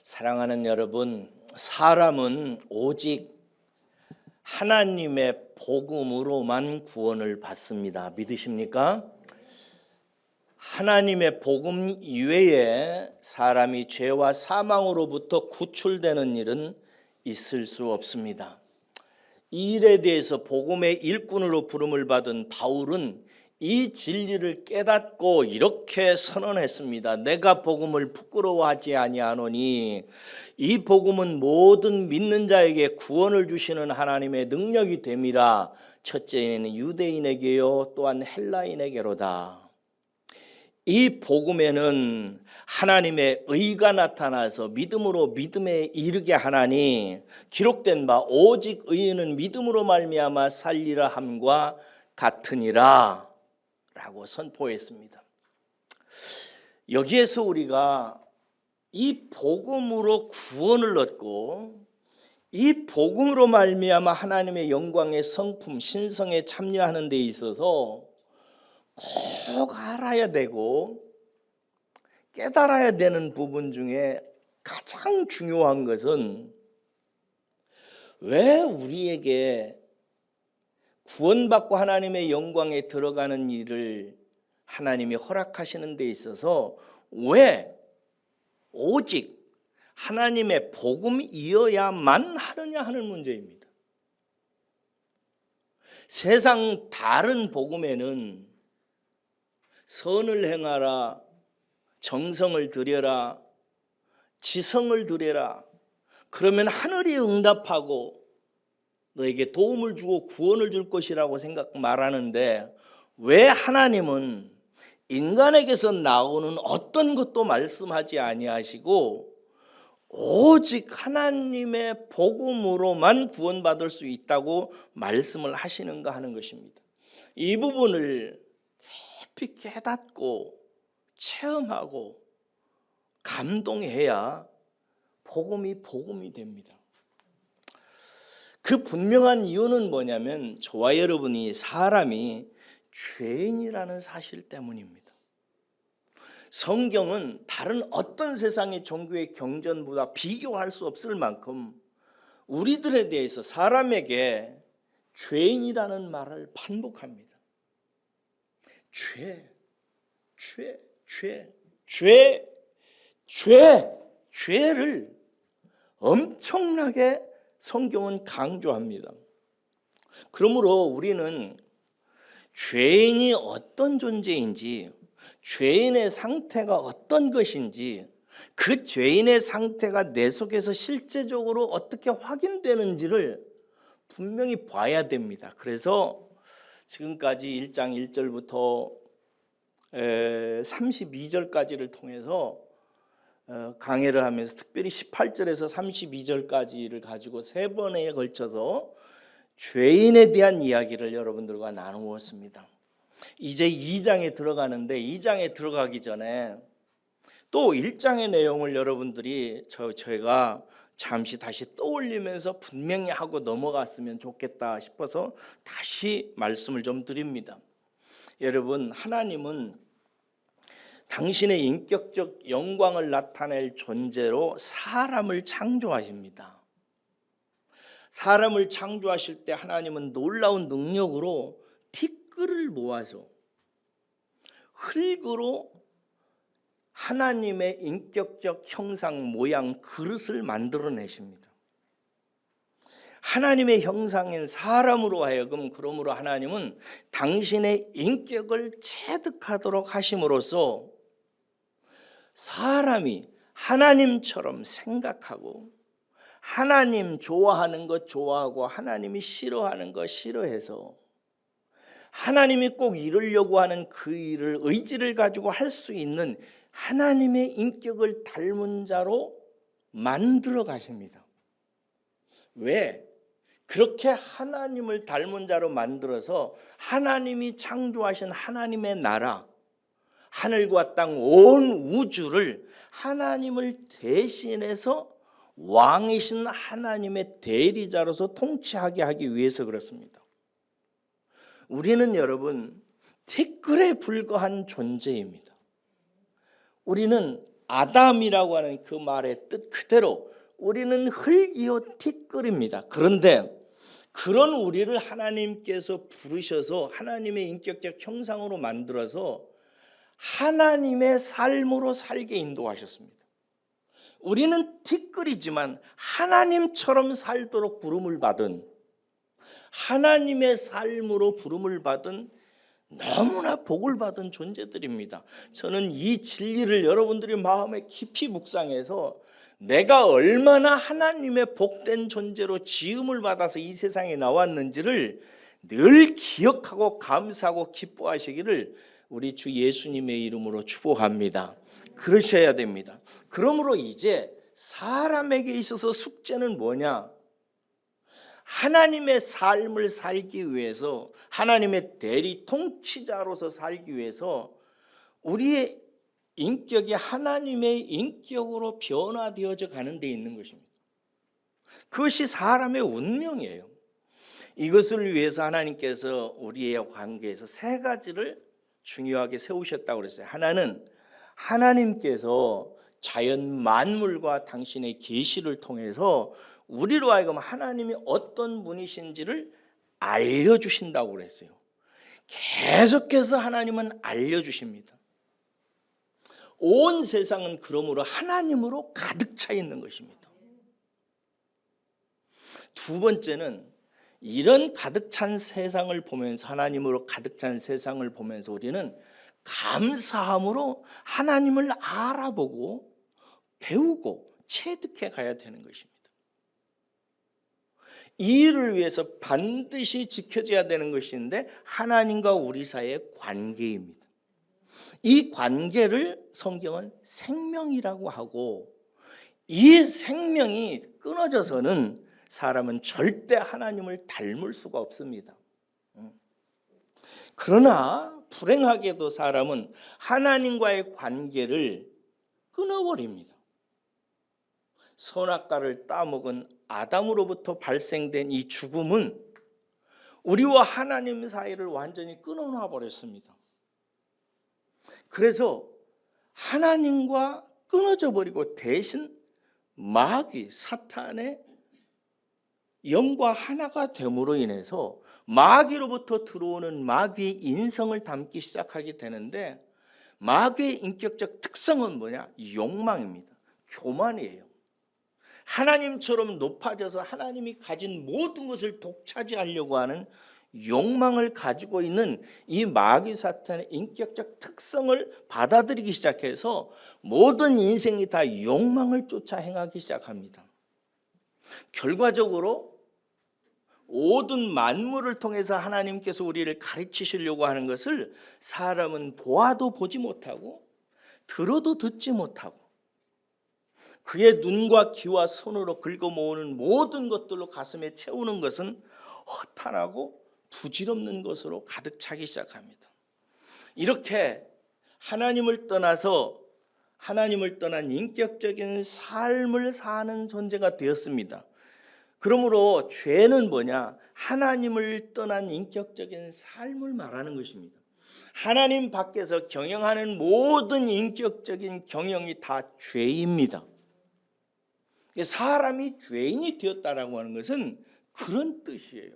사랑하는 여러분, 사람은 오직 하나님의 복음으로만 구원을 받습니다. 믿으십니까? 하나님의 복음 이외에 사람이 죄와 사망으로부터 구출되는 일은 있을 수 없습니다. 이 일에 대해서 복음의 일꾼으로 부름을 받은 바울은 이 진리를 깨닫고 이렇게 선언했습니다. 내가 복음을 부끄러워하지 아니하노니 이 복음은 모든 믿는 자에게 구원을 주시는 하나님의 능력이 됨이라. 첫째는 유대인에게요 또한 헬라인에게로다. 이 복음에는 하나님의 의가 나타나서 믿음으로 믿음에 이르게 하나니 기록된 바 오직 의인은 믿음으로 말미암아 살리라 함과 같으니라 라고 선포했습니다. 여기에서 우리가 이 복음으로 구원을 얻고 이 복음으로 말미암아 하나님의 영광의 성품 신성에 참여하는 데 있어서 꼭 알아야 되고 깨달아야 되는 부분 중에 가장 중요한 것은 왜 우리에게 구원받고 하나님의 영광에 들어가는 일을 하나님이 허락하시는 데 있어서 왜 오직 하나님의 복음이어야만 하느냐 하는 문제입니다. 세상 다른 복음에는 선을 행하라, 정성을 들여라, 지성을 들여라, 그러면 하늘이 응답하고 너에게 도움을 주고 구원을 줄 것이라고 말하는데 왜 하나님은 인간에게서 나오는 어떤 것도 말씀하지 아니하시고 오직 하나님의 복음으로만 구원받을 수 있다고 말씀을 하시는가 하는 것입니다. 이 부분을 깊이 깨닫고 체험하고 감동해야 복음이 됩니다. 그 분명한 이유는 뭐냐면 저와 여러분이 사람이 죄인이라는 사실 때문입니다. 성경은 다른 어떤 세상의 종교의 경전보다 비교할 수 없을 만큼 우리들에 대해서 사람에게 죄인이라는 말을 반복합니다. 죄를 엄청나게 성경은 강조합니다. 그러므로 우리는 죄인이 어떤 존재인지, 죄인의 상태가 어떤 것인지, 그 죄인의 상태가 내 속에서 실제적으로 어떻게 확인되는지를 분명히 봐야 됩니다. 그래서 지금까지 1장 1절부터 32절까지를 통해서 강해를 하면서 특별히 18절에서 32절까지를 가지고 세 번에 걸쳐서 죄인에 대한 이야기를 여러분들과 나누었습니다. 이제 2장에 들어가는데 2장에 들어가기 전에 또 1장의 내용을 여러분들이 저희가 잠시 다시 떠올리면서 분명히 하고 넘어갔으면 좋겠다 싶어서 다시 말씀을 좀 드립니다. 여러분, 하나님은 당신의 인격적 영광을 나타낼 존재로 사람을 창조하십니다. 사람을 창조하실 때 하나님은 놀라운 능력으로 티끌을 모아서 흙으로 하나님의 인격적 형상, 모양, 그릇을 만들어내십니다. 하나님의 형상인 사람으로 하여금 그러므로 하나님은 당신의 인격을 체득하도록 하심으로써 사람이 하나님처럼 생각하고 하나님 좋아하는 것 좋아하고 하나님이 싫어하는 것 싫어해서 하나님이 꼭 이루려고 하는 그 일을 의지를 가지고 할 수 있는 하나님의 인격을 닮은 자로 만들어 가십니다. 왜? 그렇게 하나님을 닮은 자로 만들어서 하나님이 창조하신 하나님의 나라, 하늘과 땅 온 우주를 하나님을 대신해서 왕이신 하나님의 대리자로서 통치하게 하기 위해서 그렇습니다. 우리는 여러분 티끌에 불과한 존재입니다. 우리는 아담이라고 하는 그 말의 뜻 그대로 우리는 흙이요 티끌입니다. 그런데 그런 우리를 하나님께서 부르셔서 하나님의 인격적 형상으로 만들어서 하나님의 삶으로 살게 인도하셨습니다. 우리는 티끌이지만 하나님처럼 살도록 부름을 받은, 하나님의 삶으로 부름을 받은 너무나 복을 받은 존재들입니다. 저는 이 진리를 여러분들이 마음에 깊이 묵상해서 내가 얼마나 하나님의 복된 존재로 지음을 받아서 이 세상에 나왔는지를 늘 기억하고 감사하고 기뻐하시기를 우리 주 예수님의 이름으로 축복합니다. 그러셔야 됩니다. 그러므로 이제 사람에게 있어서 숙제는 뭐냐? 하나님의 삶을 살기 위해서, 하나님의 대리 통치자로서 살기 위해서 우리의 인격이 하나님의 인격으로 변화되어져 가는 데 있는 것입니다. 그것이 사람의 운명이에요. 이것을 위해서 하나님께서 우리의 관계에서 세 가지를 중요하게 세우셨다고 그랬어요. 하나는 하나님께서 자연 만물과 당신의 계시를 통해서 우리로 하여금 하나님이 어떤 분이신지를 알려주신다고 그랬어요. 계속해서 하나님은 알려주십니다. 온 세상은 그러므로 하나님으로 가득 차 있는 것입니다. 두 번째는 이런 가득 찬 세상을 보면서, 하나님으로 가득 찬 세상을 보면서 우리는 감사함으로 하나님을 알아보고 배우고 체득해 가야 되는 것입니다. 이 일을 위해서 반드시 지켜져야 되는 것인데 하나님과 우리 사이의 관계입니다. 이 관계를 성경은 생명이라고 하고, 이 생명이 끊어져서는 사람은 절대 하나님을 닮을 수가 없습니다. 그러나 불행하게도 사람은 하나님과의 관계를 끊어버립니다. 선악과를 따먹은 아담으로부터 발생된 이 죽음은 우리와 하나님 사이를 완전히 끊어놔 버렸습니다. 그래서 하나님과 끊어져 버리고 대신 마귀, 사탄의 영과 하나가 됨으로 인해서 마귀로부터 들어오는 마귀의 인성을 담기 시작하게 되는데, 마귀의 인격적 특성은 뭐냐? 욕망입니다. 교만이에요. 하나님처럼 높아져서 하나님이 가진 모든 것을 독차지하려고 하는 욕망을 가지고 있는 이 마귀 사탄의 인격적 특성을 받아들이기 시작해서 모든 인생이 다 욕망을 쫓아 행하기 시작합니다. 결과적으로 모든 만물을 통해서 하나님께서 우리를 가르치시려고 하는 것을 사람은 보아도 보지 못하고 들어도 듣지 못하고 그의 눈과 귀와 손으로 긁어 모으는 모든 것들로 가슴에 채우는 것은 허탄하고 부질없는 것으로 가득 차기 시작합니다. 이렇게 하나님을 떠나서, 하나님을 떠난 인격적인 삶을 사는 존재가 되었습니다. 그러므로 죄는 뭐냐? 하나님을 떠난 인격적인 삶을 말하는 것입니다. 하나님 밖에서 경영하는 모든 인격적인 경영이 다 죄입니다. 사람이 죄인이 되었다라고 하는 것은 그런 뜻이에요.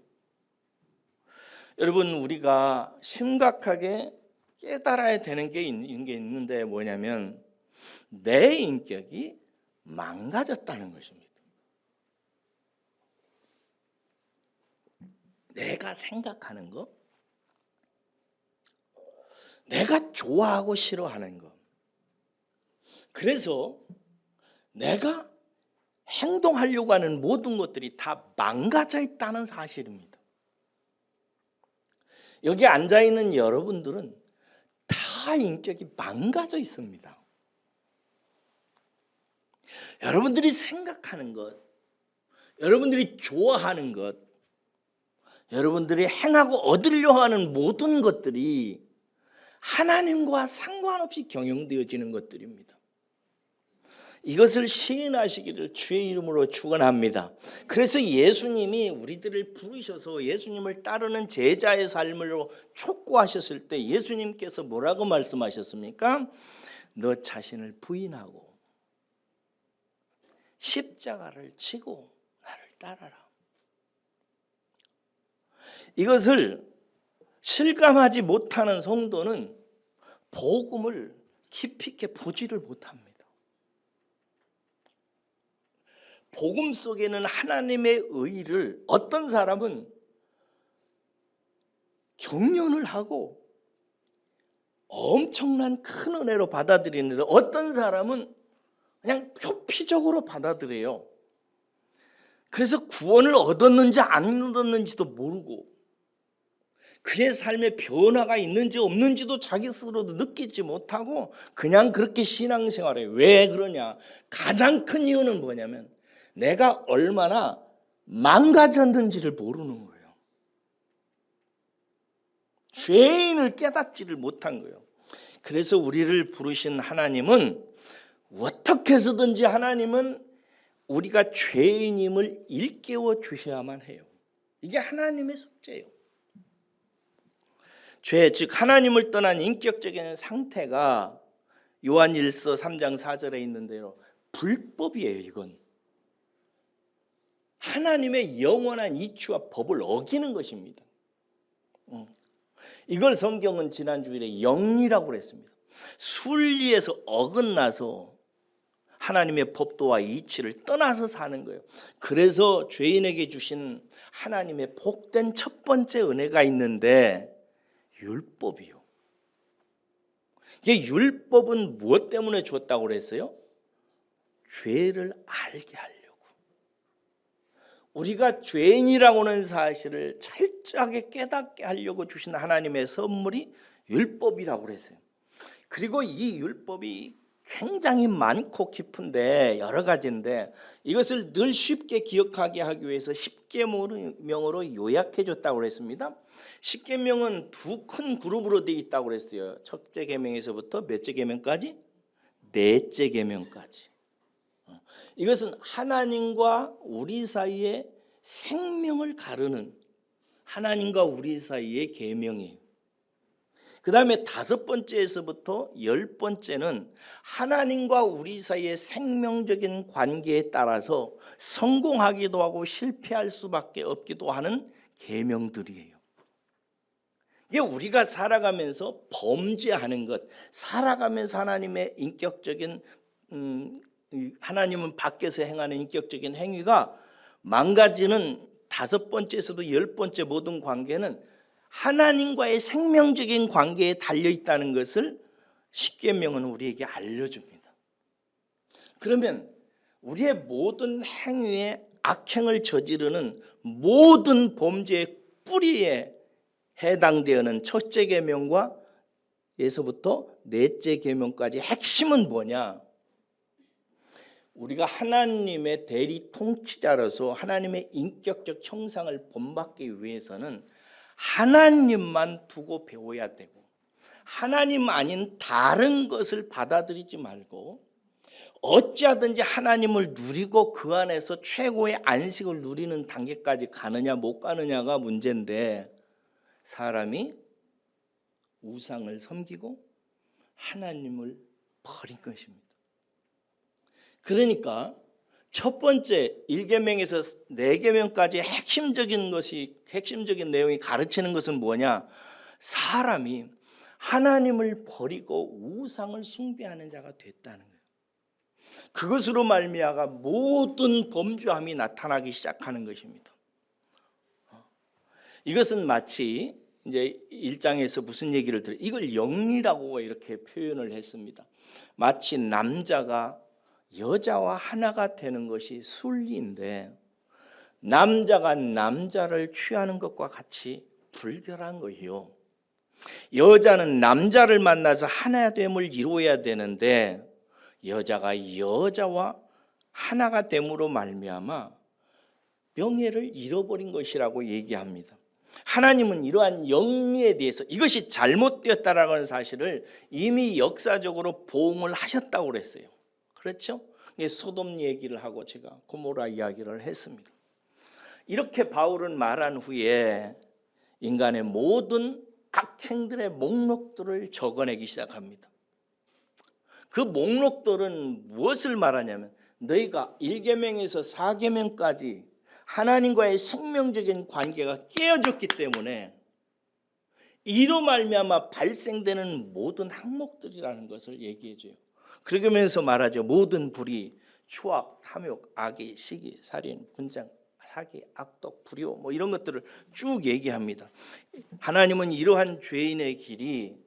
여러분, 우리가 심각하게 깨달아야 되는 게 있는데 뭐냐면 내 인격이 망가졌다는 것입니다. 내가 생각하는 거, 내가 좋아하고 싫어하는 거, 그래서 내가 행동하려고 하는 모든 것들이 다 망가져 있다는 사실입니다. 여기 앉아있는 여러분들은 다 인격이 망가져 있습니다. 여러분들이 생각하는 것, 여러분들이 좋아하는 것, 여러분들이 행하고 얻으려고 하는 모든 것들이 하나님과 상관없이 경영되어지는 것들입니다. 이것을 시인하시기를 주의 이름으로 축원합니다. 그래서 예수님이 우리들을 부르셔서 예수님을 따르는 제자의 삶으로 촉구하셨을 때 예수님께서 뭐라고 말씀하셨습니까? 너 자신을 부인하고 십자가를 지고 나를 따라라. 이것을 실감하지 못하는 성도는 복음을 깊이 있게 보지를 못합니다. 복음 속에는 하나님의 의를 어떤 사람은 경륜을 하고 엄청난 큰 은혜로 받아들이는데 어떤 사람은 그냥 표피적으로 받아들여요. 그래서 구원을 얻었는지 안 얻었는지도 모르고 그의 삶에 변화가 있는지 없는지도 자기 스스로도 느끼지 못하고 그냥 그렇게 신앙생활해요. 왜 그러냐? 가장 큰 이유는 뭐냐면 내가 얼마나 망가졌는지를 모르는 거예요. 죄인을 깨닫지를 못한 거예요. 그래서 우리를 부르신 하나님은 어떻게 해서든지 하나님은 우리가 죄인임을 일깨워 주셔야만 해요. 이게 하나님의 숙제예요. 죄, 즉 하나님을 떠난 인격적인 상태가 요한일서 3장 4절에 있는데요. 불법이에요. 이건 하나님의 영원한 이치와 법을 어기는 것입니다. 이걸 성경은 지난주일에 영리라고 그랬습니다. 순리에서 어긋나서 하나님의 법도와 이치를 떠나서 사는 거예요. 그래서 죄인에게 주신 하나님의 복된 첫 번째 은혜가 있는데 율법이요. 이게 율법은 무엇 때문에 줬다고 그랬어요? 죄를 알게 하려고. 우리가 죄인이라고 하는 사실을 철저하게 깨닫게 하려고 주신 하나님의 선물이 율법이라고 그랬어요. 그리고 이 율법이 굉장히 많고 깊은데 여러 가지인데 이것을 늘 쉽게 기억하게 하기 위해서 10계명으로 요약해 줬다고 그랬습니다. 10계명은 두 큰 그룹으로 되어 있다고 그랬어요. 첫째 계명에서부터 몇째 계명까지? 넷째 계명까지. 이것은 하나님과 우리 사이의 생명을 가르는 하나님과 우리 사이의 계명이에요. 그 다음에 5번째에서부터 10번째는 하나님과 우리 사이의 생명적인 관계에 따라서 성공하기도 하고 실패할 수밖에 없기도 하는 계명들이에요. 이게 우리가 살아가면서 범죄하는 것, 살아가면서 하나님의 인격적인 하나님은 밖에서 행하는 인격적인 행위가 망가지는 5번째에서도 10번째 모든 관계는 하나님과의 생명적인 관계에 달려있다는 것을 십계명은 우리에게 알려줍니다. 그러면 우리의 모든 행위에 악행을 저지르는 모든 범죄의 뿌리에 해당되는 첫째 계명과 에서부터 넷째 계명까지 핵심은 뭐냐? 우리가 하나님의 대리 통치자로서 하나님의 인격적 형상을 본받기 위해서는 하나님만 두고 배워야 되고 하나님 아닌 다른 것을 받아들이지 말고 어찌하든지 하나님을 누리고 그 안에서 최고의 안식을 누리는 단계까지 가느냐 못 가느냐가 문제인데 사람이 우상을 섬기고 하나님을 버린 것입니다. 그러니까 첫 번째 1계명에서 4계명까지 핵심적인 내용이 가르치는 것은 뭐냐? 사람이 하나님을 버리고 우상을 숭배하는 자가 됐다는 거예요. 그것으로 말미암아 모든 범죄함이 나타나기 시작하는 것입니다. 이것은 마치 이제 1장에서 무슨 얘기를 들어요? 이걸 영리라고 이렇게 표현을 했습니다. 마치 남자가 여자와 하나가 되는 것이 순리인데 남자가 남자를 취하는 것과 같이 불결한 것이요. 여자는 남자를 만나서 하나됨을 이루어야 되는데 여자가 여자와 하나가 됨으로 말미암아 명예를 잃어버린 것이라고 얘기합니다. 하나님은 이러한 영리에 대해서 이것이 잘못되었다라는 사실을 이미 역사적으로 보응을 하셨다고 그랬어요. 그렇죠? 소돔 얘기를 하고 제가 고모라 이야기를 했습니다. 이렇게 바울은 말한 후에 인간의 모든 악행들의 목록들을 적어내기 시작합니다. 그 목록들은 무엇을 말하냐면 너희가 1계명에서 4계명까지 하나님과의 생명적인 관계가 깨어졌기 때문에 이로 말미암아 발생되는 모든 항목들이라는 것을 얘기해 줘요. 그러면서 말하죠. 모든 불의, 추악, 탐욕, 악의, 시기, 살인, 분쟁, 사기, 악독, 불효 뭐 이런 것들을 쭉 얘기합니다. 하나님은 이러한 죄인의 길이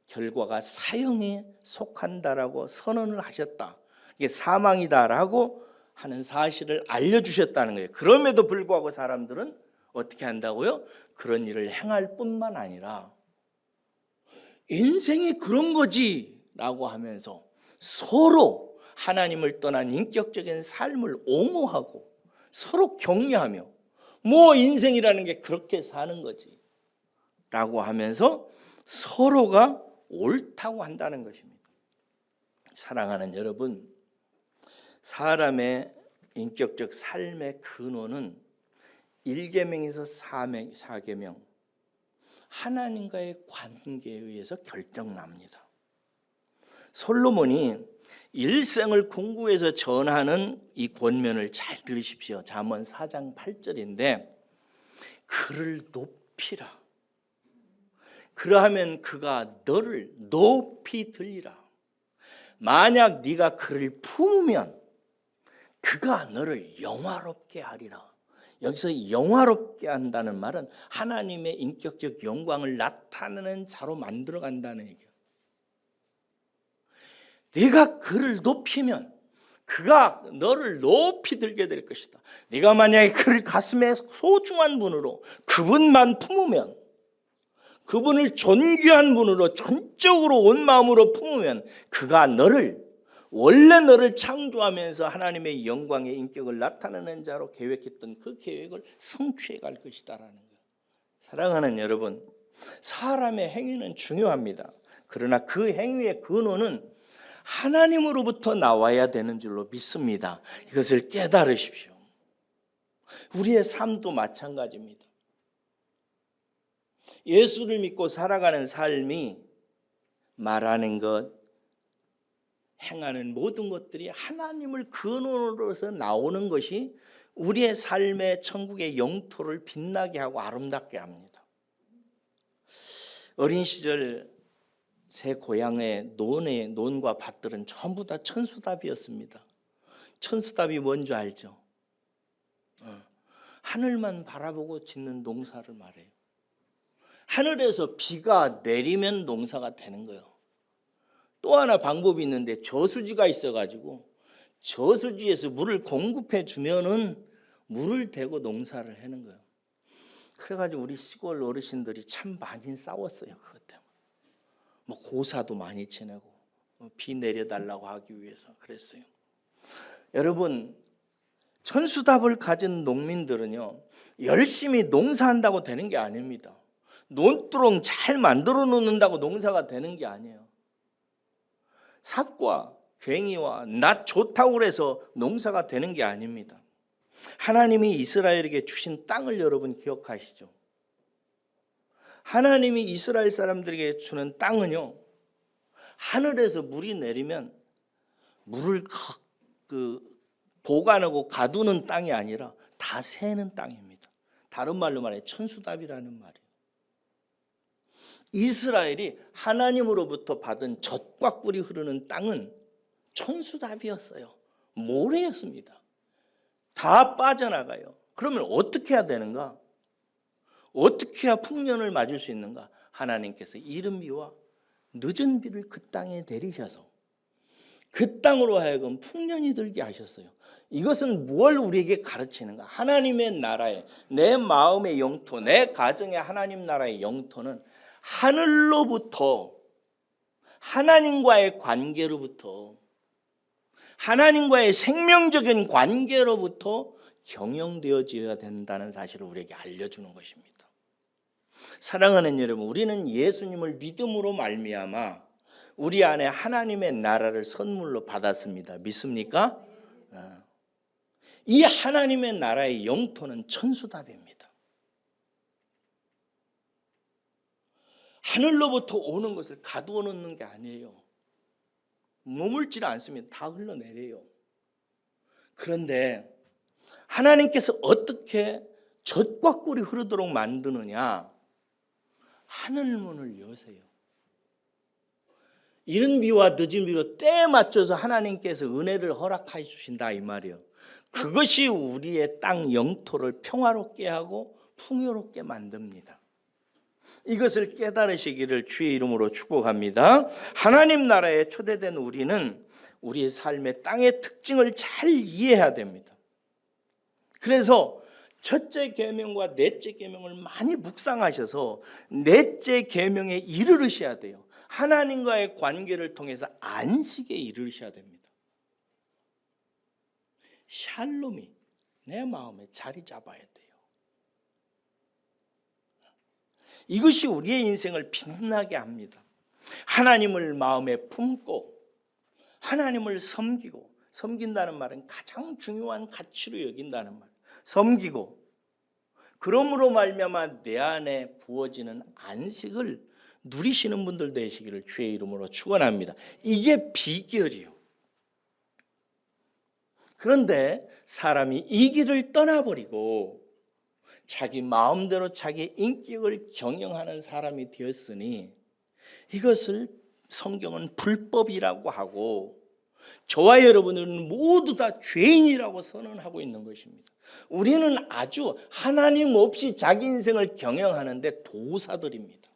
결과가 사형에 속한다라고 선언을 하셨다. 이게 사망이다라고 하는 사실을 알려주셨다는 거예요. 그럼에도 불구하고 사람들은 어떻게 한다고요? 그런 일을 행할 뿐만 아니라 인생이 그런 거지라고 하면서 서로 하나님을 떠난 인격적인 삶을 옹호하고 서로 격려하며 뭐 인생이라는 게 그렇게 사는 거지 라고 하면서 서로가 옳다고 한다는 것입니다. 사랑하는 여러분, 사람의 인격적 삶의 근원은 1계명에서 4계명 하나님과의 관계에 의해서 결정납니다. 솔로몬이 일생을 궁구에서 전하는 이 권면을 잘 들으십시오. 잠언 4장 8절인데 그를 높이라. 그러하면 그가 너를 높이 들리라. 만약 네가 그를 품으면 그가 너를 영화롭게 하리라. 여기서 영화롭게 한다는 말은 하나님의 인격적 영광을 나타내는 자로 만들어 간다는 얘기예요. 네가 그를 높이면 그가 너를 높이 들게 될 것이다. 네가 만약에 그를 가슴에 소중한 분으로 그분만 품으면, 그분을 존귀한 분으로 전적으로 온 마음으로 품으면 그가 원래 너를 창조하면서 하나님의 영광의 인격을 나타내는 자로 계획했던 그 계획을 성취해 갈 것이다라는 거예요. 사랑하는 여러분, 사람의 행위는 중요합니다. 그러나 그 행위의 근원은 하나님으로부터 나와야 되는 줄로 믿습니다. 이것을 깨달으십시오. 우리의 삶도 마찬가지입니다. 예수를 믿고 살아가는 삶이 말하는 것, 행하는 모든 것들이 하나님을 근원으로서 나오는 것이 우리의 삶의 천국의 영토를 빛나게 하고 아름답게 합니다. 어린 시절 제 고향의 논과 밭들은 전부 다 천수답이었습니다. 천수답이 뭔지 알죠? 하늘만 바라보고 짓는 농사를 말해요. 하늘에서 비가 내리면 농사가 되는 거예요. 또 하나 방법이 있는데 저수지가 있어가지고 저수지에서 물을 공급해 주면은 물을 대고 농사를 하는 거예요. 그래가지고 우리 시골 어르신들이 참 많이 싸웠어요. 그것 때문에. 뭐 고사도 많이 지내고 비 내려달라고 하기 위해서 그랬어요. 여러분, 천수답을 가진 농민들은요 열심히 농사한다고 되는 게 아닙니다. 논두렁 잘 만들어 놓는다고 농사가 되는 게 아니에요. 삭과 괭이와 낫 좋다고 그래서 농사가 되는 게 아닙니다. 하나님이 이스라엘에게 주신 땅을 여러분 기억하시죠? 하나님이 이스라엘 사람들에게 주는 땅은요 하늘에서 물이 내리면 물을 보관하고 가두는 땅이 아니라 다 새는 땅입니다. 다른 말로 말해 천수답이라는 말이에요. 이스라엘이 하나님으로부터 받은 젖과 꿀이 흐르는 땅은 천수답이었어요. 모래였습니다. 다 빠져나가요. 그러면 어떻게 해야 되는가? 어떻게 해야 풍년을 맞을 수 있는가? 하나님께서 이른 비와 늦은 비를 그 땅에 내리셔서 그 땅으로 하여금 풍년이 들게 하셨어요. 이것은 뭘 우리에게 가르치는가? 하나님의 나라에 내 마음의 영토, 내 가정의 하나님 나라의 영토는 하늘로부터 하나님과의 관계로부터 하나님과의 생명적인 관계로부터 경영되어져야 된다는 사실을 우리에게 알려주는 것입니다. 사랑하는 여러분, 우리는 예수님을 믿음으로 말미암아 우리 안에 하나님의 나라를 선물로 받았습니다. 믿습니까? 이 하나님의 나라의 영토는 천수답입니다. 하늘로부터 오는 것을 가두어 놓는 게 아니에요. 머물지 않습니다. 다 흘러내려요. 그런데 하나님께서 어떻게 젖과 꿀이 흐르도록 만드느냐? 하늘문을 여세요. 이른 비와 늦은 비로 때에 맞춰서 하나님께서 은혜를 허락해 주신다 이 말이에요. 그것이 우리의 땅 영토를 평화롭게 하고 풍요롭게 만듭니다. 이것을 깨달으시기를 주의 이름으로 축복합니다. 하나님 나라에 초대된 우리는 우리의 삶의 땅의 특징을 잘 이해해야 됩니다. 그래서 첫째 계명과 넷째 계명을 많이 묵상하셔서 넷째 계명에 이르르셔야 돼요. 하나님과의 관계를 통해서 안식에 이르르셔야 됩니다. 샬롬이 내 마음에 자리 잡아야 돼요. 이것이 우리의 인생을 빛나게 합니다. 하나님을 마음에 품고 하나님을 섬기고, 섬긴다는 말은 가장 중요한 가치로 여긴다는 말. 섬기고 그러므로 말미암아 내 안에 부어지는 안식을 누리시는 분들 되시기를 주의 이름으로 축원합니다. 이게 비결이에요. 그런데 사람이 이 길을 떠나버리고 자기 마음대로 자기 인격을 경영하는 사람이 되었으니 이것을 성경은 불법이라고 하고 저와 여러분들은 모두 다 죄인이라고 선언하고 있는 것입니다. 우리는 아주 하나님 없이 자기 인생을 경영하는데 도사들입니다.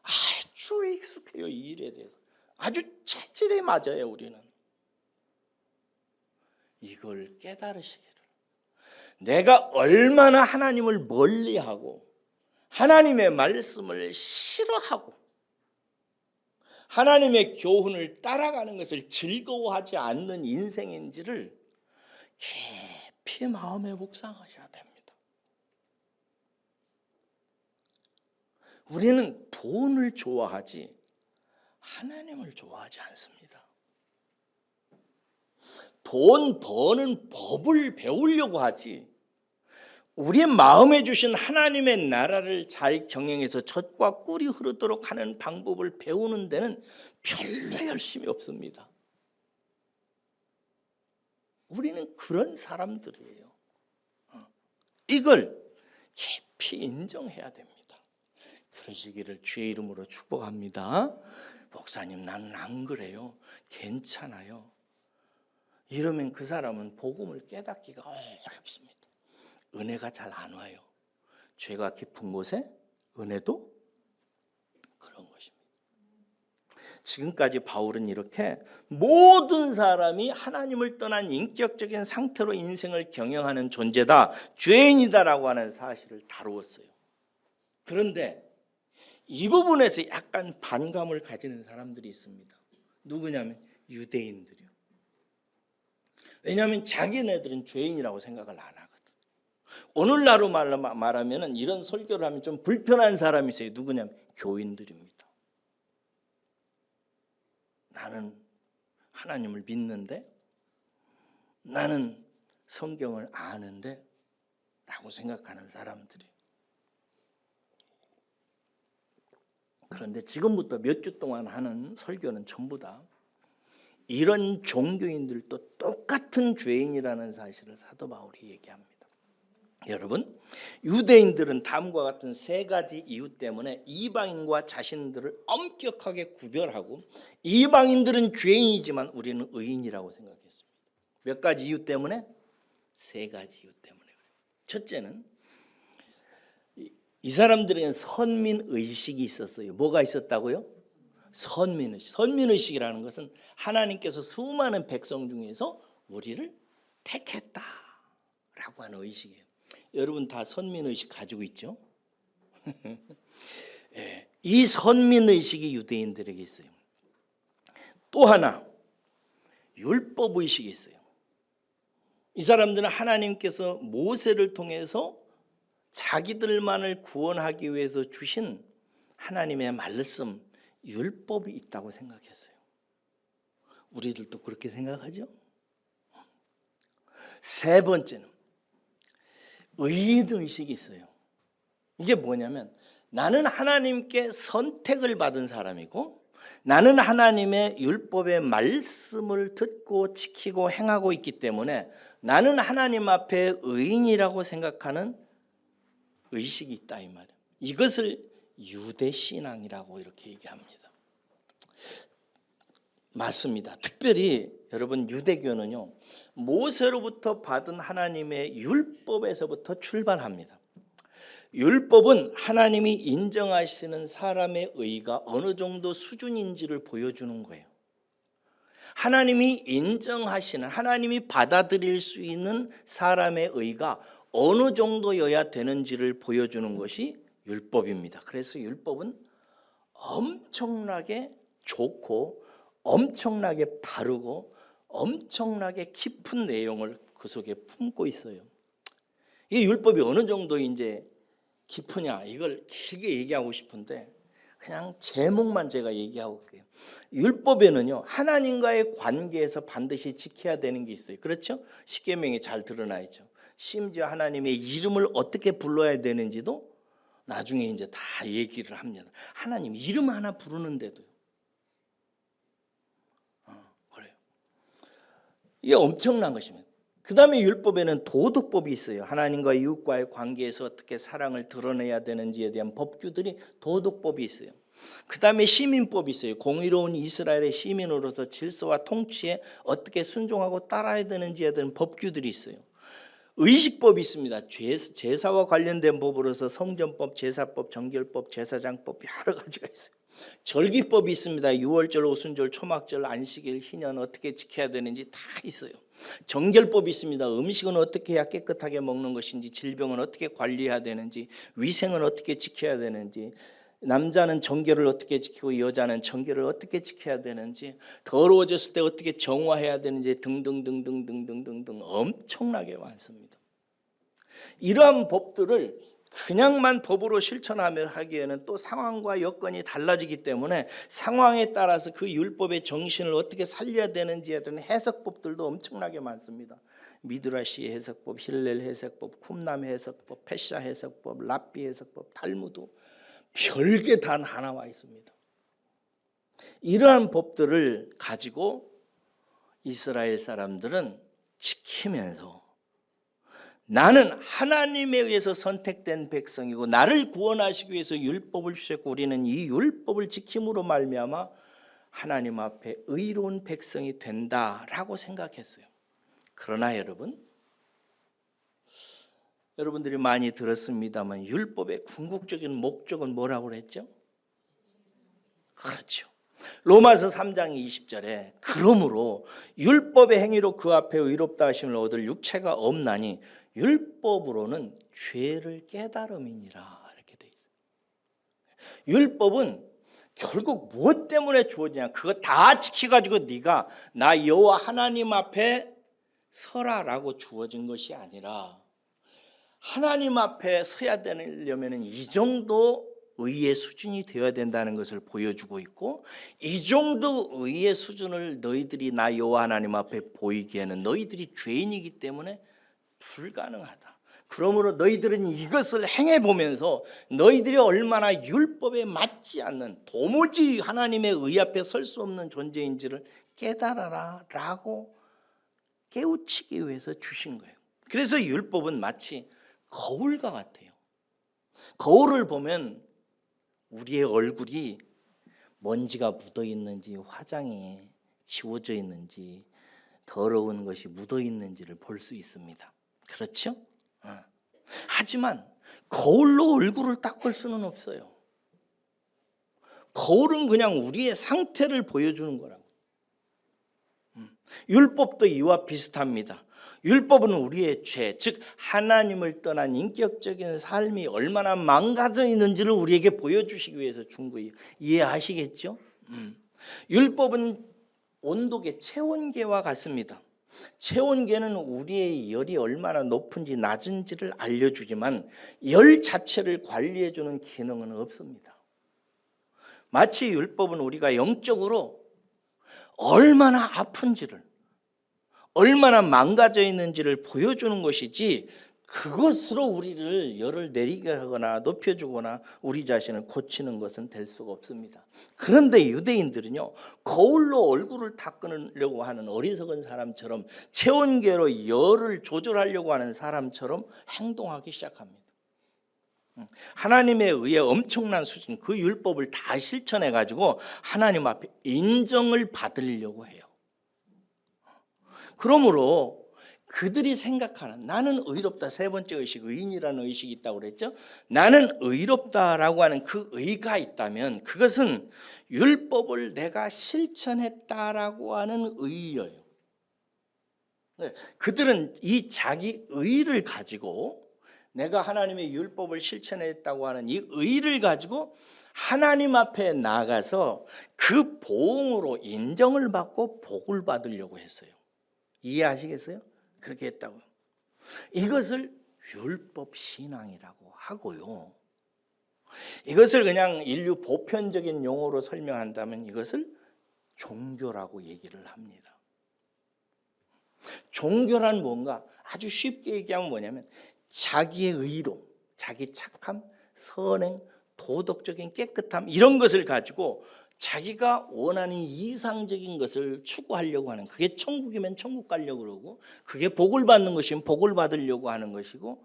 아주 익숙해요. 이 일에 대해서. 아주 체질에 맞아요. 우리는. 이걸 깨달으시기를. 내가 얼마나 하나님을 멀리하고 하나님의 말씀을 싫어하고 하나님의 교훈을 따라가는 것을 즐거워하지 않는 인생인지를 깊이 마음에 묵상하셔야 됩니다. 우리는 돈을 좋아하지 하나님을 좋아하지 않습니다. 돈 버는 법을 배우려고 하지 우리의 마음에 주신 하나님의 나라를 잘 경영해서 젖과 꿀이 흐르도록 하는 방법을 배우는 데는 별로 열심이 없습니다. 우리는 그런 사람들이에요. 이걸 깊이 인정해야 됩니다. 그러시기를 주의 이름으로 축복합니다. 목사님, 나는 안 그래요. 괜찮아요. 이러면 그 사람은 복음을 깨닫기가 어렵습니다. 은혜가 잘 안 와요. 죄가 깊은 곳에 은혜도 그런 것입니다. 지금까지 바울은 이렇게 모든 사람이 하나님을 떠난 인격적인 상태로 인생을 경영하는 존재다, 죄인이다라고 하는 사실을 다루었어요. 그런데 이 부분에서 약간 반감을 가지는 사람들이 있습니다. 누구냐면 유대인들이요. 왜냐하면 자기네들은 죄인이라고 생각을 안 하거든. 오늘날로 말하면 이런 설교를 하면 좀 불편한 사람이 있어요. 누구냐면 교인들입니다. 나는 하나님을 믿는데, 나는 성경을 아는데 라고 생각하는 사람들이. 그런데 지금부터 몇 주 동안 하는 설교는 전부 다 이런 종교인들도 똑같은 죄인이라는 사실을 사도 바울이 얘기합니다. 여러분, 유대인들은 다음과 같은 세 가지 이유 때문에 이방인과 자신들을 엄격하게 구별하고, 이방인들은 죄인이지만 우리는 의인이라고 생각했습니다. 몇 가지 이유 때문에? 세 가지 이유 때문에. 첫째는 이 사람들에게는 선민의식이 있었어요. 뭐가 있었다고요? 선민의식. 선민의식이라는 것은 하나님께서 수많은 백성 중에서 우리를 택했다라고 하는 의식이에요. 여러분 다 선민의식 가지고 있죠? 예, 이 선민의식이 유대인들에게 있어요. 또 하나, 율법의식이 있어요. 이 사람들은 하나님께서 모세를 통해서 자기들만을 구원하기 위해서 주신 하나님의 말씀, 율법이 있다고 생각했어요. 우리들도 그렇게 생각하죠? 세 번째는 의인의식이 있어요. 이게 뭐냐면 나는 하나님께 선택을 받은 사람이고 나는 하나님의 율법의 말씀을 듣고 지키고 행하고 있기 때문에 나는 하나님 앞에 의인이라고 생각하는 의식이 있다 이 말이에요. 이것을 유대신앙이라고 이렇게 얘기합니다. 맞습니다. 특별히 여러분 유대교는요, 모세로부터 받은 하나님의 율법에서부터 출발합니다. 율법은 하나님이 인정하시는 사람의 의가 어느 정도 수준인지를 보여주는 거예요. 하나님이 인정하시는, 하나님이 받아들일 수 있는 사람의 의가 어느 정도여야 되는지를 보여주는 것이 율법입니다. 그래서 율법은 엄청나게 좋고 엄청나게 바르고 엄청나게 깊은 내용을 그 속에 품고 있어요. 이 율법이 어느 정도 이제 깊으냐, 이걸 길게 얘기하고 싶은데 그냥 제목만 제가 얘기하고 올게요. 율법에는요, 하나님과의 관계에서 반드시 지켜야 되는 게 있어요. 그렇죠? 십계명에 잘 드러나 있죠. 심지어 하나님의 이름을 어떻게 불러야 되는지도 나중에 이제 다 얘기를 합니다. 하나님 이름 하나 부르는데도요. 그래요. 이게 엄청난 것입니다. 그 다음에 율법에는 도덕법이 있어요. 하나님과 이웃과의 관계에서 어떻게 사랑을 드러내야 되는지에 대한 법규들이 도덕법이 있어요. 그 다음에 시민법이 있어요. 공의로운 이스라엘의 시민으로서 질서와 통치에 어떻게 순종하고 따라야 되는지에 대한 법규들이 있어요. 의식법이 있습니다. 제사와 관련된 법으로서 성전법, 제사법, 정결법, 제사장법 여러 가지가 있어요. 절기법이 있습니다. 유월절, 오순절, 초막절, 안식일, 희년 어떻게 지켜야 되는지 다 있어요. 정결법이 있습니다. 음식은 어떻게 해야 깨끗하게 먹는 것인지, 질병은 어떻게 관리해야 되는지, 위생은 어떻게 지켜야 되는지, 남자는 정결을 어떻게 지키고 여자는 정결을 어떻게 지켜야 되는지, 더러워졌을 때 어떻게 정화해야 되는지 등등등등등등등등 엄청나게 많습니다. 이러한 법들을 그냥만 법으로 실천하며 하기에는 또 상황과 여건이 달라지기 때문에 상황에 따라서 그 율법의 정신을 어떻게 살려야 되는지에 대한 해석법들도 엄청나게 많습니다. 미드라시 해석법, 힐렐 해석법, 쿰남 해석법, 페샤 해석법, 랍비 해석법, 탈무드 별게 다 나와 있습니다. 이러한 법들을 가지고 이스라엘 사람들은 지키면서 나는 하나님에 의해서 선택된 백성이고 나를 구원하시기 위해서 율법을 주셨고 우리는 이 율법을 지킴으로 말미암아 하나님 앞에 의로운 백성이 된다라고 생각했어요. 그러나 여러분들이 많이 들었습니다만 율법의 궁극적인 목적은 뭐라고 그랬죠? 그렇죠. 로마서 3장 20절에 그러므로 율법의 행위로 그 앞에 의롭다 하심을 얻을 육체가 없나니 율법으로는 죄를 깨달음이니라 이렇게 돼 있어요. 율법은 결국 무엇 때문에 주어지냐? 그거 다 지켜가지고 네가 나 여호와 하나님 앞에 서라라고 주어진 것이 아니라 하나님 앞에 서야 되려면 이 정도 의의 수준이 되어야 된다는 것을 보여주고 있고 이 정도 의의 수준을 너희들이 나 여호와 하나님 앞에 보이기에는 너희들이 죄인이기 때문에 불가능하다. 그러므로 너희들은 이것을 행해보면서 너희들이 얼마나 율법에 맞지 않는 도무지 하나님의 의 앞에 설 수 없는 존재인지를 깨달아라 라고 깨우치기 위해서 주신 거예요. 그래서 율법은 마치 거울과 같아요. 거울을 보면 우리의 얼굴이 먼지가 묻어 있는지 화장이 지워져 있는지 더러운 것이 묻어 있는지를 볼 수 있습니다. 그렇죠? 하지만 거울로 얼굴을 닦을 수는 없어요. 거울은 그냥 우리의 상태를 보여주는 거라고. 율법도 이와 비슷합니다. 율법은 우리의 죄, 즉 하나님을 떠난 인격적인 삶이 얼마나 망가져 있는지를 우리에게 보여주시기 위해서 준 거예요. 이해하시겠죠? 율법은 온도계, 체온계와 같습니다. 체온계는 우리의 열이 얼마나 높은지 낮은지를 알려주지만 열 자체를 관리해주는 기능은 없습니다. 마치 율법은 우리가 영적으로 얼마나 아픈지를 얼마나 망가져 있는지를 보여주는 것이지 그것으로 우리를 열을 내리게 하거나 높여주거나 우리 자신을 고치는 것은 될 수가 없습니다. 그런데 유대인들은요, 거울로 얼굴을 닦으려고 하는 어리석은 사람처럼, 체온계로 열을 조절하려고 하는 사람처럼 행동하기 시작합니다. 하나님에 의해 엄청난 수준, 그 율법을 다 실천해 가지고 하나님 앞에 인정을 받으려고 해요. 그러므로 그들이 생각하는, 나는 의롭다, 세 번째 의식, 의인이라는 의식이 있다고 그랬죠. 나는 의롭다라고 하는 그 의가 있다면 그것은 율법을 내가 실천했다라고 하는 의예요. 그들은 이 자기 의를 가지고, 내가 하나님의 율법을 실천했다고 하는 이 의를 가지고 하나님 앞에 나가서 그 보응으로 인정을 받고 복을 받으려고 했어요. 이해하시겠어요? 그렇게 했다고요. 이것을 율법 신앙이라고 하고요. 이것을 그냥 인류 보편적인 용어로 설명한다면 이것을 종교라고 얘기를 합니다. 종교란 뭔가 아주 쉽게 얘기하면 뭐냐면 자기의 의로, 자기 착함, 선행, 도덕적인 깨끗함, 이런 것을 가지고 자기가 원하는 이상적인 것을 추구하려고 하는, 그게 천국이면 천국 가려고 그러고, 그게 복을 받는 것이면 복을 받으려고 하는 것이고,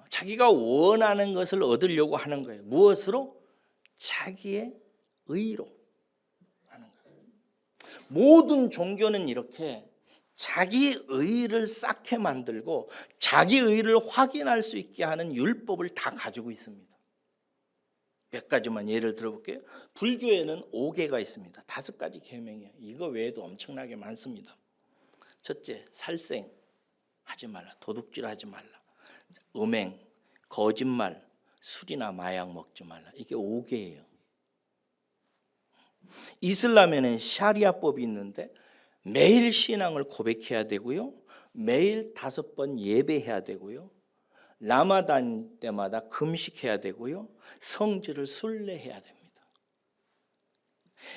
자기가 원하는 것을 얻으려고 하는 거예요. 무엇으로? 자기의 의로 하는 거예요. 모든 종교는 이렇게 자기 의를 쌓게 만들고 자기 의를 확인할 수 있게 하는 율법을 다 가지고 있습니다. 몇 가지만 예를 들어볼게요. 불교에는 5계가 있습니다. 5가지 계명이에요. 이거 외에도 엄청나게 많습니다. 첫째, 살생 하지 말라, 도둑질 하지 말라, 음행, 거짓말, 술이나 마약 먹지 말라. 이게 5계예요. 이슬람에는 샤리아법이 있는데 매일 신앙을 고백해야 되고요, 매일 5번 예배해야 되고요, 라마단 때마다 금식해야 되고요, 성지를 순례해야 됩니다.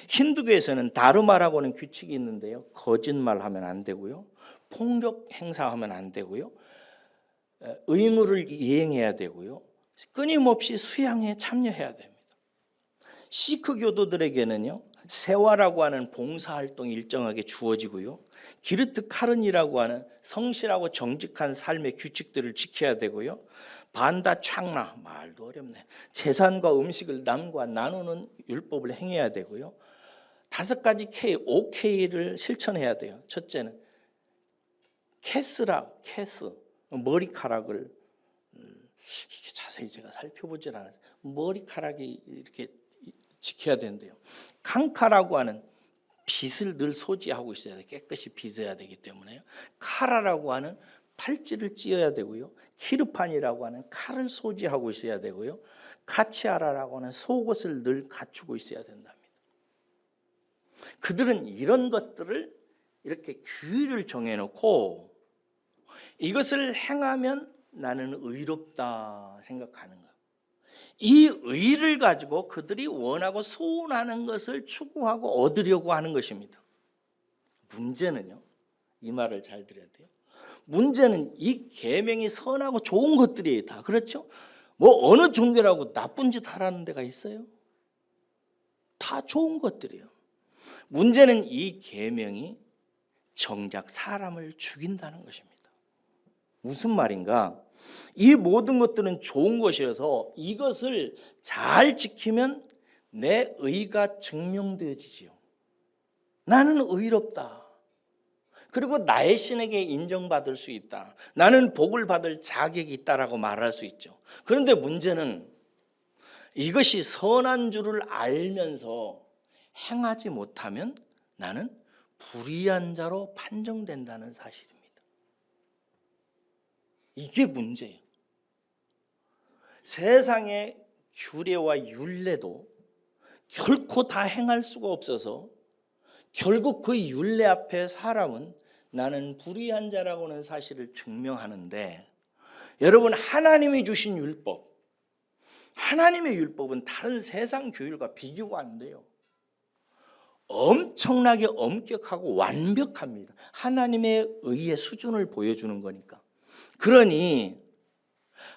힌두교에서는 다르마라고 하는 규칙이 있는데요, 거짓말하면 안 되고요, 폭력 행사하면 안 되고요, 의무를 이행해야 되고요, 끊임없이 수양에 참여해야 됩니다. 시크 교도들에게는요, 세와라고 하는 봉사활동이 일정하게 주어지고요, 기르트 카른이라고 하는 성실하고 정직한 삶의 규칙들을 지켜야 되고요, 반다 창나, 말도 어렵네, 재산과 음식을 남과 나누는 율법을 행해야 되고요, 5가지 K, 5K를 실천해야 돼요. 첫째는 캐스, 머리카락을, 이게 자세히 제가 살펴보질 않았어요. 머리카락이 이렇게 지켜야 된대요. 칸카라고 하는 빗을 늘 소지하고 있어야 돼요. 깨끗이 빗어야 되기 때문에요. 카라라고 하는 팔찌를 찧어야 되고요, 키르판이라고 하는 칼을 소지하고 있어야 되고요, 카치아라라고 하는 속옷을 늘 갖추고 있어야 된답니다. 그들은 이런 것들을 이렇게 규율을 정해놓고 이것을 행하면 나는 의롭다 생각하는 거예요. 이 의를 가지고 그들이 원하고 소원하는 것을 추구하고 얻으려고 하는 것입니다. 문제는요, 이 말을 잘 들어야 돼요. 문제는 이 계명이 선하고 좋은 것들이에요. 다 그렇죠? 뭐 어느 종교라고 나쁜 짓 하라는 데가 있어요? 다 좋은 것들이에요. 문제는 이 계명이 정작 사람을 죽인다는 것입니다. 무슨 말인가? 이 모든 것들은 좋은 것이어서 이것을 잘 지키면 내 의가 증명되어지지요. 나는 의롭다. 그리고 나의 신에게 인정받을 수 있다. 나는 복을 받을 자격이 있다라고 말할 수 있죠. 그런데 문제는 이것이 선한 줄을 알면서 행하지 못하면 나는 불의한 자로 판정된다는 사실입니다. 이게 문제예요. 세상의 규례와 율례도 결코 다 행할 수가 없어서 결국 그 율례 앞에 사람은 나는 불의한 자라고 하는 사실을 증명하는데, 여러분, 하나님이 주신 율법, 하나님의 율법은 다른 세상 규율과 비교가 안 돼요. 엄청나게 엄격하고 완벽합니다. 하나님의 의의 수준을 보여주는 거니까. 그러니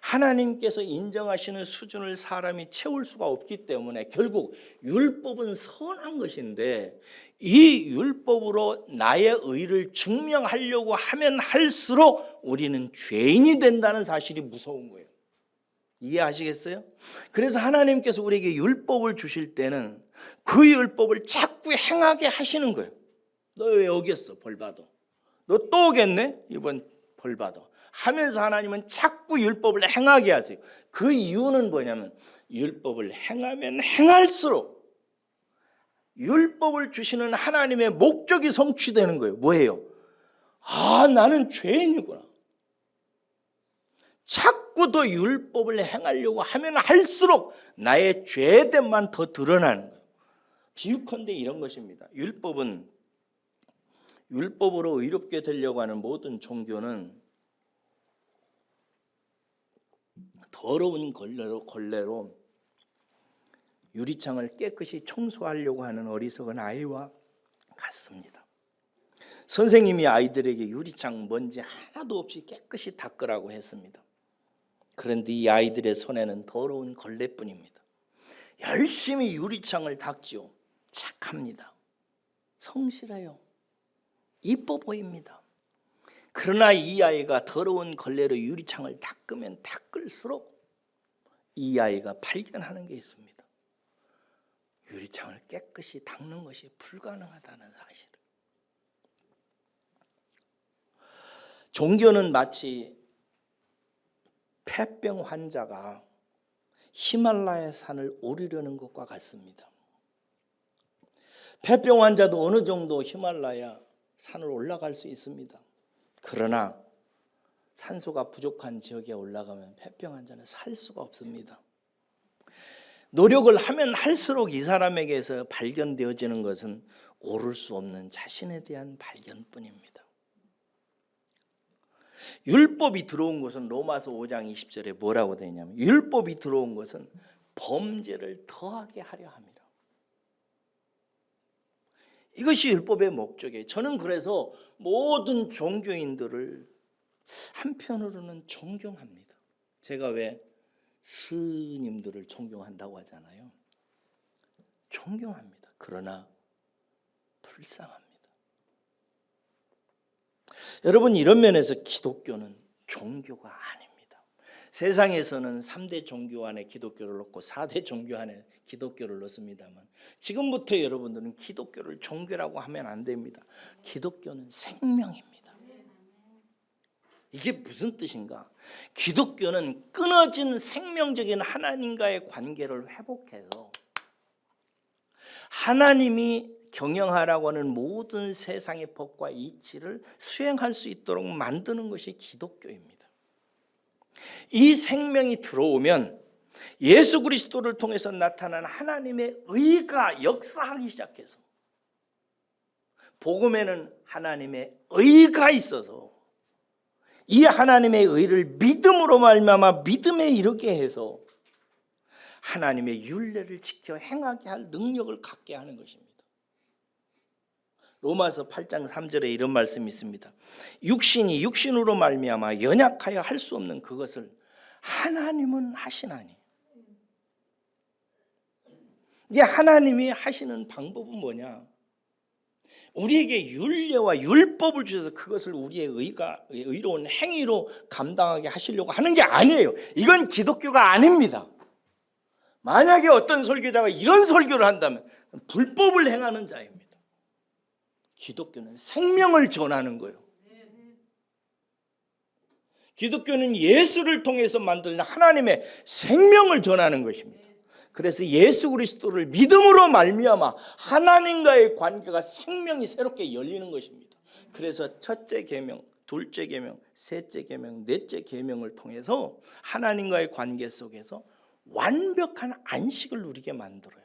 하나님께서 인정하시는 수준을 사람이 채울 수가 없기 때문에 결국 율법은 선한 것인데 이 율법으로 나의 의를 증명하려고 하면 할수록 우리는 죄인이 된다는 사실이 무서운 거예요. 이해하시겠어요? 그래서 하나님께서 우리에게 율법을 주실 때는 그 율법을 자꾸 행하게 하시는 거예요. 너 왜 어겼어? 벌 받아. 너 또 오겠네? 이번 벌 받아. 하면서 하나님은 자꾸 율법을 행하게 하세요. 그 이유는 뭐냐면 율법을 행하면 행할수록 율법을 주시는 하나님의 목적이 성취되는 거예요. 뭐예요? 아, 나는 죄인이구나. 자꾸 더 율법을 행하려고 하면 할수록 나의 죄됨만 더 드러나는 거예요. 비유컨대 이런 것입니다. 율법으로 의롭게 되려고 하는 모든 종교는 더러운 걸레로 유리창을 깨끗이 청소하려고 하는 어리석은 아이와 같습니다. 선생님이 아이들에게 유리창 먼지 하나도 없이 깨끗이 닦으라고 했습니다. 그런데 이 아이들의 손에는 더러운 걸레뿐입니다. 열심히 유리창을 닦지요. 착합니다. 성실해요. 이뻐 보입니다. 그러나 이 아이가 더러운 걸레로 유리창을 닦으면 닦을수록 이 아이가 발견하는 게 있습니다. 유리창을 깨끗이 닦는 것이 불가능하다는 사실을. 종교는 마치 폐병 환자가 히말라야 산을 오르려는 것과 같습니다. 폐병 환자도 어느 정도 히말라야 산을 올라갈 수 있습니다. 그러나 산소가 부족한 지역에 올라가면 폐병 환자는 살 수가 없습니다. 노력을 하면 할수록 이 사람에게서 발견되어지는 것은 오를 수 없는 자신에 대한 발견뿐입니다. 율법이 들어온 것은 로마서 5장 20절에 뭐라고 되냐면 율법이 들어온 것은 범죄를 더하게 하려 합니다. 이것이 율법의 목적이에요. 저는 그래서 모든 종교인들을 한편으로는 존경합니다. 제가 왜 스님들을 존경한다고 하잖아요. 존경합니다. 그러나 불쌍합니다. 여러분, 이런 면에서 기독교는 종교가 아닙니다. 세상에서는 3대 종교 안에 기독교를 넣고 4대 종교 안에 기독교를 넣습니다만 지금부터 여러분들은 기독교를 종교라고 하면 안 됩니다. 기독교는 생명입니다. 이게 무슨 뜻인가? 기독교는 끊어진 생명적인 하나님과의 관계를 회복해서 하나님이 경영하라고 하는 모든 세상의 법과 이치를 수행할 수 있도록 만드는 것이 기독교입니다. 이 생명이 들어오면 예수 그리스도를 통해서 나타난 하나님의 의가 역사하기 시작해서 복음에는 하나님의 의가 있어서 이 하나님의 의를 믿음으로 말미암아 믿음에 이르게 해서 하나님의 율례를 지켜 행하게 할 능력을 갖게 하는 것입니다. 로마서 8장 3절에 이런 말씀이 있습니다. 육신이 육신으로 말미암아 연약하여 할 수 없는 그것을 하나님은 하시나니. 이게 하나님이 하시는 방법은 뭐냐? 우리에게 율례와 율법을 주셔서 그것을 우리의 의로운 행위로 감당하게 하시려고 하는 게 아니에요. 이건 기독교가 아닙니다. 만약에 어떤 설교자가 이런 설교를 한다면 불법을 행하는 자입니다. 기독교는 생명을 전하는 거예요. 기독교는 예수를 통해서 만든 하나님의 생명을 전하는 것입니다. 그래서 예수 그리스도를 믿음으로 말미암아 하나님과의 관계가 생명이 새롭게 열리는 것입니다. 그래서 첫째 계명, 둘째 계명, 셋째 계명, 넷째 계명을 통해서 하나님과의 관계 속에서 완벽한 안식을 누리게 만들어요.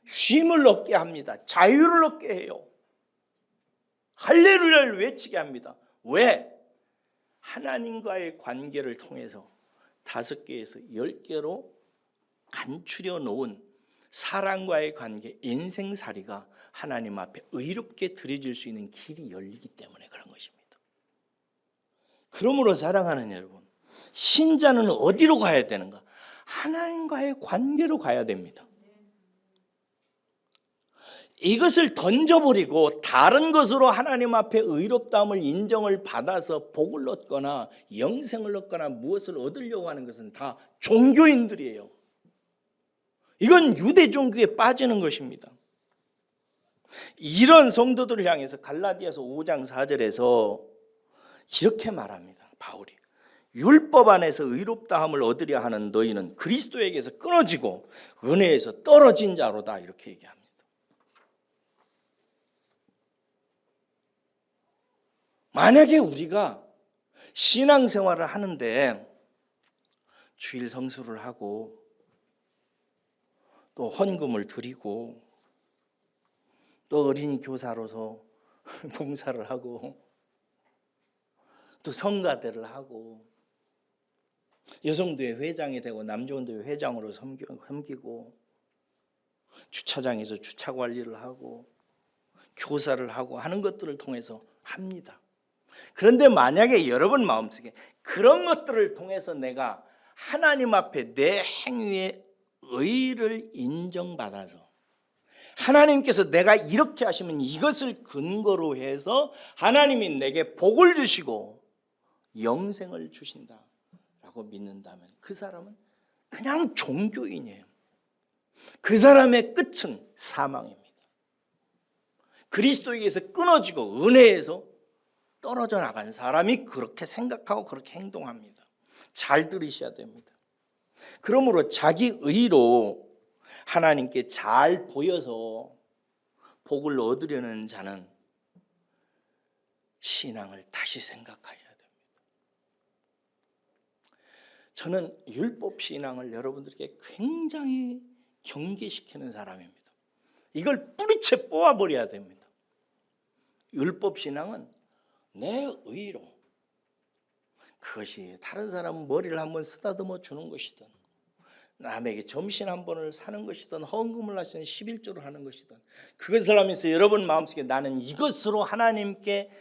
쉼을 얻게 합니다. 자유를 얻게 해요. 할렐루야를 외치게 합니다. 왜? 하나님과의 관계를 통해서 5개에서 10개로 간추려 놓은 사랑과의 관계, 인생살이가 하나님 앞에 의롭게 드려질 수 있는 길이 열리기 때문에 그런 것입니다. 그러므로 사랑하는 여러분, 신자는 어디로 가야 되는가? 하나님과의 관계로 가야 됩니다. 이것을 던져버리고 다른 것으로 하나님 앞에 의롭다함을 인정을 받아서 복을 얻거나 영생을 얻거나 무엇을 얻으려고 하는 것은 다 종교인들이에요. 이건 유대 종교에 빠지는 것입니다. 이런 성도들을 향해서 갈라디아서 5장 4절에서 이렇게 말합니다. 바울이 율법 안에서 의롭다함을 얻으려 하는 너희는 그리스도에게서 끊어지고 은혜에서 떨어진 자로다, 이렇게 얘기합니다. 만약에 우리가 신앙생활을 하는데 주일 성수를 하고 또 헌금을 드리고 또 어린이 교사로서 봉사를 하고 또 성가대를 하고 여성도회 회장이 되고 남자원도회 회장으로 섬기고 주차장에서 주차 관리를 하고 교사를 하고 하는 것들을 통해서 합니다. 그런데 만약에 여러분 마음속에 그런 것들을 통해서 내가 하나님 앞에 내 행위의 의를 인정받아서 하나님께서 내가 이렇게 하시면 이것을 근거로 해서 하나님이 내게 복을 주시고 영생을 주신다라고 믿는다면 그 사람은 그냥 종교인이에요. 그 사람의 끝은 사망입니다. 그리스도에게서 끊어지고 은혜에서 떨어져 나간 사람이 그렇게 생각하고 그렇게 행동합니다. 잘 들으셔야 됩니다. 그러므로 자기 의로 하나님께 잘 보여서 복을 얻으려는 자는 신앙을 다시 생각하셔야 됩니다. 저는 율법 신앙을 여러분들에게 굉장히 경계시키는 사람입니다. 이걸 뿌리채 뽑아버려야 됩니다. 율법 신앙은 내 의로, 그것이 다른 사람은 머리를 한번 쓰다듬어 주는 것이든 남에게 점심 한 번을 사는 것이든 헌금을 하시는 11조를 하는 것이든 그것을 하면서 여러분 마음속에 나는 이것으로 하나님께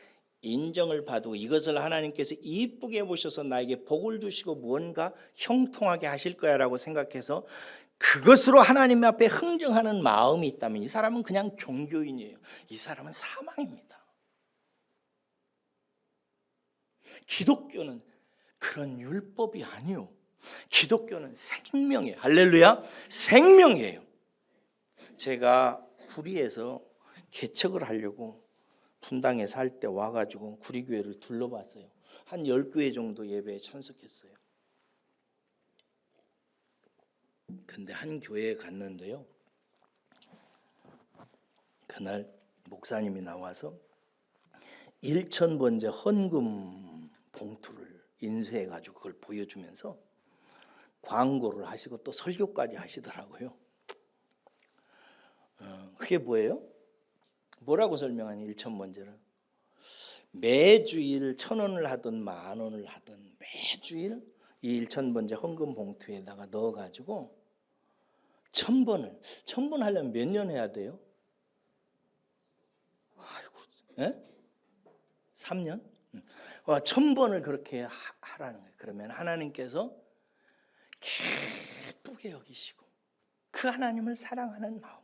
인정을 받고 이것을 하나님께서 이쁘게 보셔서 나에게 복을 주시고 무언가 형통하게 하실 거야 라고 생각해서 그것으로 하나님 앞에 흥정하는 마음이 있다면 이 사람은 그냥 종교인이에요. 이 사람은 사망입니다. 기독교는 그런 율법이 아니요. 기독교는 생명이에요. 할렐루야. 생명이에요. 제가 구리에서 개척을 하려고 분당에 살 때 와가지고 구리교회를 둘러봤어요. 한 10교회 정도 예배에 참석했어요. 근데 한 교회에 갔는데요. 그날 목사님이 나와서 1,000번째 헌금 봉투를 인쇄해가지고 그걸 보여주면서 광고를 하시고 또 설교까지 하시더라고요. 그게 뭐예요? 뭐라고 설명하니 1,000번째를? 매주일 1,000원을 하든 10,000원을 하든 매주일 이 1,000번째 헌금 봉투에다가 넣어가지고 1,000번 하려면 몇 년 해야 돼요? 아이고, 3년? 1,000번을 그렇게 하라는 거예요. 그러면 하나님께서 기쁘게 여기시고 그 하나님을 사랑하는 마음,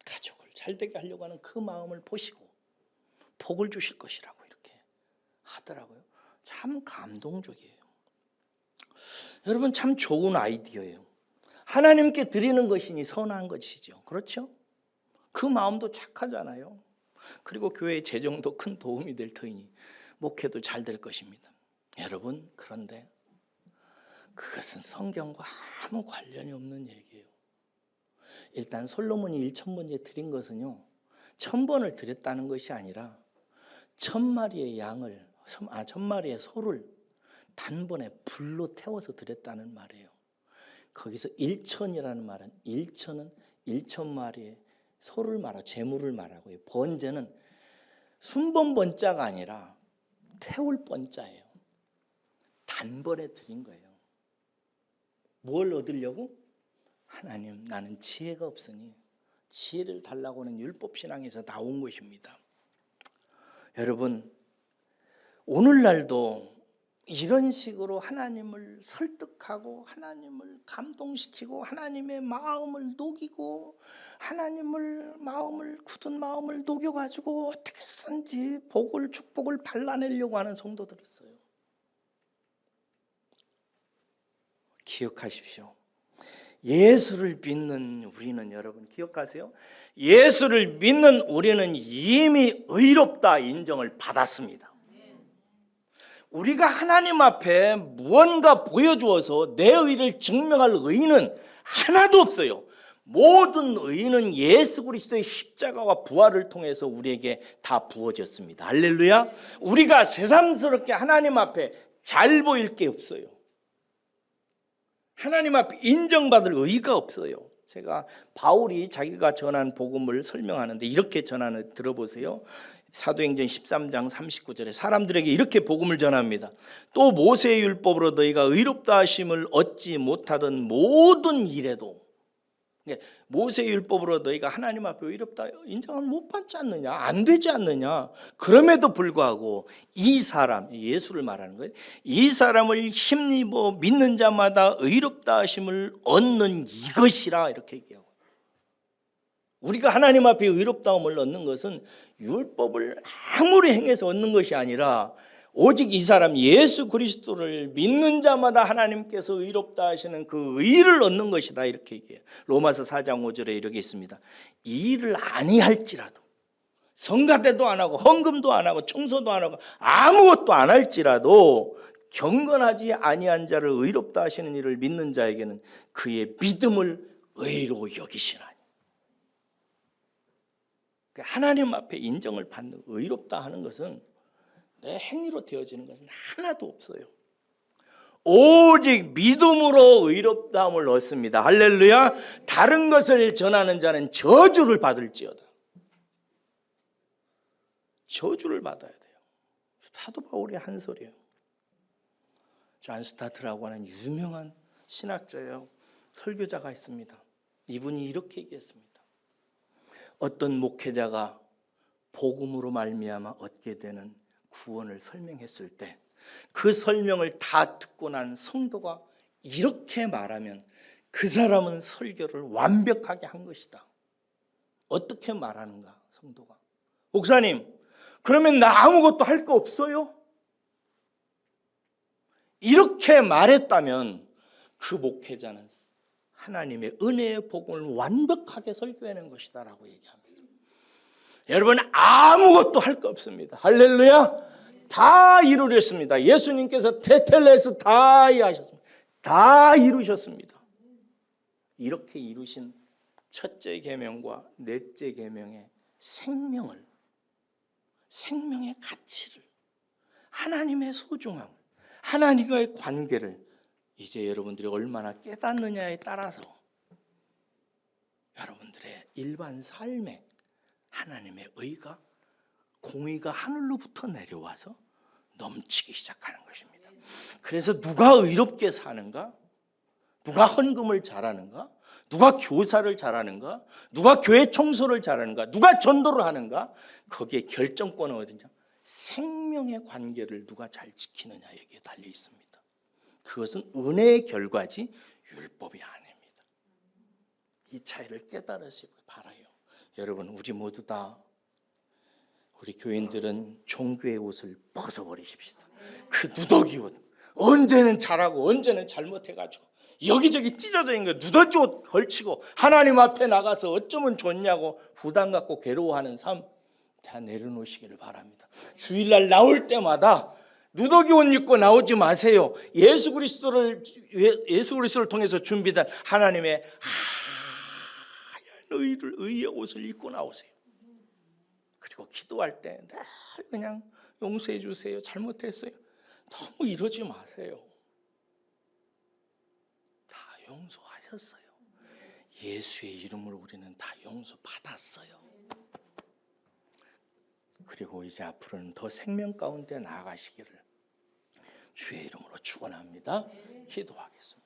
가족을 잘되게 하려고 하는 그 마음을 보시고 복을 주실 것이라고 이렇게 하더라고요. 참 감동적이에요. 여러분 참 좋은 아이디어예요. 하나님께 드리는 것이니 선한 것이죠. 그렇죠? 그 마음도 착하잖아요. 그리고 교회의 재정도 큰 도움이 될 터이니 목회도 잘 될 것입니다. 여러분 그런데 그것은 성경과 아무 관련이 없는 얘기예요. 일단 솔로몬이 1,000번째 드린 것은요 1,000번을 드렸다는 것이 아니라 1,000마리의 양을 1,000마리의 소를 단번에 불로 태워서 드렸다는 말이에요. 거기서 1,000이라는 말은 1,000은 1,000마리의 소를 말하고 재물을 말하고요. 번제는 순번번자가 아니라 태울 번자예요. 단번에 드린 거예요. 뭘 얻으려고? 하나님 나는 지혜가 없으니 지혜를 달라고 하는 율법신앙에서 나온 것입니다. 여러분 오늘날도 이런 식으로 하나님을 설득하고 하나님을 감동시키고 하나님의 마음을 녹이고 하나님을 굳은 마음을 녹여가지고 어떻게 해서든지 축복을 발라내려고 하는 성도들이 있어요. 기억하십시오. 예수를 믿는 우리는, 여러분 기억하세요? 예수를 믿는 우리는 이미 의롭다 인정을 받았습니다. 우리가 하나님 앞에 무언가 보여주어서 내 의를 증명할 의인은 하나도 없어요. 모든 의인은 예수 그리스도의 십자가와 부활을 통해서 우리에게 다 부어졌습니다. 할렐루야. 우리가 새삼스럽게 하나님 앞에 잘 보일 게 없어요. 하나님 앞에 인정받을 의의가 없어요. 제가 바울이 자기가 전한 복음을 설명하는데 이렇게 전하는, 들어보세요. 사도행전 13장 39절에 사람들에게 이렇게 복음을 전합니다. 또 모세의 율법으로 너희가 의롭다 하심을 얻지 못하던 모든 일에도, 모세의 율법으로 너희가 하나님 앞에 의롭다 인정을 못 받지 않느냐, 안 되지 않느냐, 그럼에도 불구하고 이 사람, 예수를 말하는 거예요. 이 사람을 힘입어 믿는 자마다 의롭다 하심을 얻는 이것이라, 이렇게 얘기하고, 우리가 하나님 앞에 의롭다움을 얻는 것은 율법을 아무리 행해서 얻는 것이 아니라 오직 이 사람 예수 그리스도를 믿는 자마다 하나님께서 의롭다 하시는 그 의를 얻는 것이다, 이렇게 얘기해요. 로마서 4장 5절에 이렇게 있습니다. 이 일을 아니할지라도, 성가대도 안 하고 헌금도 안 하고 청소도 안 하고 아무것도 안 할지라도 경건하지 아니한 자를 의롭다 하시는 이를 믿는 자에게는 그의 믿음을 의로 여기시나니. 하나님 앞에 인정을 받는, 의롭다 하는 것은 내 행위로 되어지는 것은 하나도 없어요. 오직 믿음으로 의롭다함을 얻습니다. 할렐루야. 다른 것을 전하는 자는 저주를 받을지어다. 저주를 받아야 돼요. 사도 바울이 한 소리예요. 존 스타트라고 하는 유명한 신학자예요. 설교자가 있습니다. 이분이 이렇게 얘기했습니다. 어떤 목회자가 복음으로 말미암아 얻게 되는 구원을 설명했을 때 그 설명을 다 듣고 난 성도가 이렇게 말하면 그 사람은 설교를 완벽하게 한 것이다. 어떻게 말하는가? 성도가, 목사님, 그러면 나 아무것도 할 거 없어요? 이렇게 말했다면 그 목회자는 하나님의 은혜의 복음을 완벽하게 설교하는 것이다 라고 얘기합니다. 여러분, 아무것도 할 거 없습니다. 할렐루야. 다 이루셨습니다. 예수님께서 테텔레스 다 하셨습니다. 다 이루셨습니다. 이렇게 이루신 첫째 계명과 넷째 계명의 생명의 가치를, 하나님의 소중함, 하나님과의 관계를 이제 여러분들이 얼마나 깨닫느냐에 따라서 여러분들의 일반 삶에 하나님의 의가, 공의가 하늘로부터 내려와서 넘치기 시작하는 것입니다. 그래서 누가 의롭게 사는가? 누가 헌금을 잘하는가? 누가 교사를 잘하는가? 누가 교회 청소를 잘하는가? 누가 전도를 하는가? 거기에 결정권은 어디냐? 생명의 관계를 누가 잘 지키느냐, 여기에 달려 있습니다. 그것은 은혜의 결과지 율법이 아닙니다. 이 차이를 깨달으시기 바라요. 여러분, 우리 모두 다, 우리 교인들은 종교의 옷을 벗어버리십시다. 그 누더기 옷, 언제는 잘하고 언제는 잘못해가지고 여기저기 찢어져 있는 거 누더기 옷 걸치고 하나님 앞에 나가서 어쩌면 좋냐고 부담 갖고 괴로워하는 삶 다 내려놓으시기를 바랍니다. 주일날 나올 때마다 누더기 옷 입고 나오지 마세요. 예수 그리스도를 통해서 준비된 하나님의 하얀 의의 옷을 입고 나오세요. 그리고 기도할 때 늘 그냥 용서해 주세요, 잘못했어요, 너무 이러지 마세요. 다 용서하셨어요. 예수의 이름으로 우리는 다 용서받았어요. 그리고 이제 앞으로는 더 생명 가운데 나아가시기를 주의 이름으로 축원합니다. 기도하겠습니다.